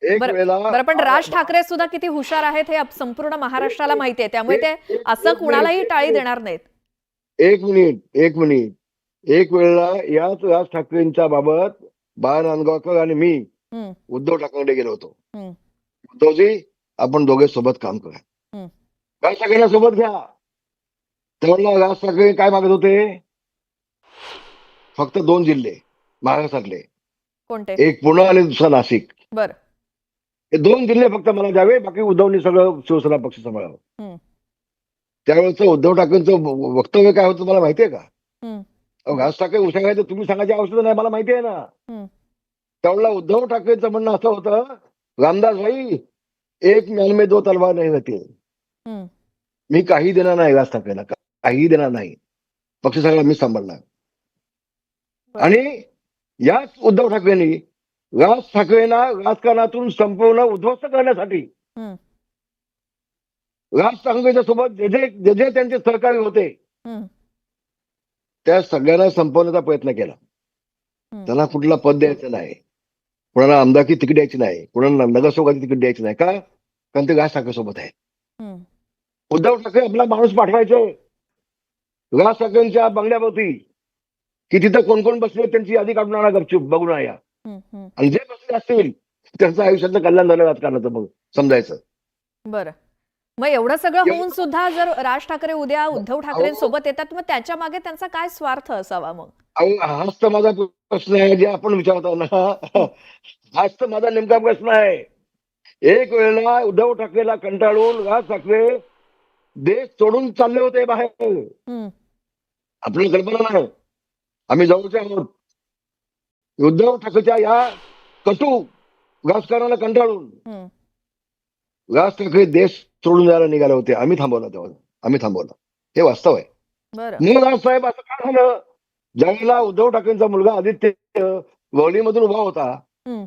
एक बरं वेळेला बरं, पण राज ठाकरे सुद्धा किती हुशार आहेत हे संपूर्ण महाराष्ट्राला माहिती आहे, त्यामुळे ते असं कुणालाही टाळी देणार नाहीत. एक मिनिट एक मिनिट एक वेळेला याच राज ठाकरेंच्या बाबत बाळा नांदगावकर आणि मी हम्म, उद्धव ठाकरेंकडे गेलो होतो. हम्म, उद्धवजी, आपण दोघे सोबत काम करा, हम्म. राज ठाकरेंना सोबत घ्या. तेव्हा राज ठाकरे काय मागत होते? फक्त 2 जिल्हे महाराष्ट्रातले, कोणते? एक पुणे आणि दुसरा नाशिक. बरं. हे 2 जिल्हे फक्त मला द्यावे, बाकी उद्धवनी सगळं शिवसेना पक्ष सांभाळावं. हम्म, त्यावेळेचं उद्धव ठाकरेंचं वक्तव्य काय होतं मला माहितीये का? हम्म, राज ठाकरे उशायचं तुम्ही सांगायची आवश्यकता नाही, मला माहिती आहे ना. हम्म, त्यावेळेला उद्धव ठाकरेंचं म्हणणं असं होतं, रामदास भाई, एक म्यान में दो तलवार नाही होती. हम्म. मी काही देणार नाही राज ठाकरेला, काही देणार नाही. पक्ष सगळा मी सांभाळणार. बरं. आणि याच उद्धव ठाकरेंनी राज ठाकरेंना राजकारणातून संपूर्ण उद्ध्वस्त करण्यासाठी हम्म, राज ठाकरेंच्या सोबत जे जे जे त्यांचे सहकारी होते हम्म, त्या सगळ्यांना संपवण्याचा प्रयत्न केला. हम्म. त्यांना कुठला पद द्यायचं नाही, कोणाला आमदारकी तिकीट द्यायची नाही, कोणाला नगरसेवकाची तिकीट द्यायची नाही. का? कारण ते राज ठाकरे सोबत आहे. हम्म. उद्धव ठाकरे आपला माणूस पाठवायचे राज ठाकरेंच्या बंगल्यावरती, की तिथं कोण कोण बसले त्यांची यादी काढून आणा, गपचूप बघून या. हम्म, हम्म. आणि जे बसले असतील त्यांचं आयुष्यातलं कल्याण झालं राजकारणाचं मग समजायचं. बरं, मग एवढं सगळं एवढं- होऊन सुद्धा जर राज ठाकरे उद्या उद्धव ठाकरेंसोबत येतात, मग त्याच्या मागे त्यांचा काय स्वार्थ असावा मग? अहो, हाच तर माझा प्रश्न आहे जे आपण विचारतो ना. हाच तर माझा नेमका प्रश्न आहे. एक वेळेला उद्धव ठाकरेला कंटाळून राज ठाकरे देश सोडून चालले होते बाहेर. हम्म, आपल्याला कल्पना नाही, आम्ही जवळचे आहोत. उद्धव ठाकरेच्या या कटू राजकारणाला कंटाळून हम्म. राज ठाकरे देश सोडून जायला निघाले होते. आम्ही थांबवलं, तेव्हा आम्ही थांबवलं. हे वास्तव आहे. बरं. मग राजसाहेब असं काय झालं, ज्यावेळेला उद्धव ठाकरेंचा मुलगा आदित्य वळीमधून उभा होता, हम्म.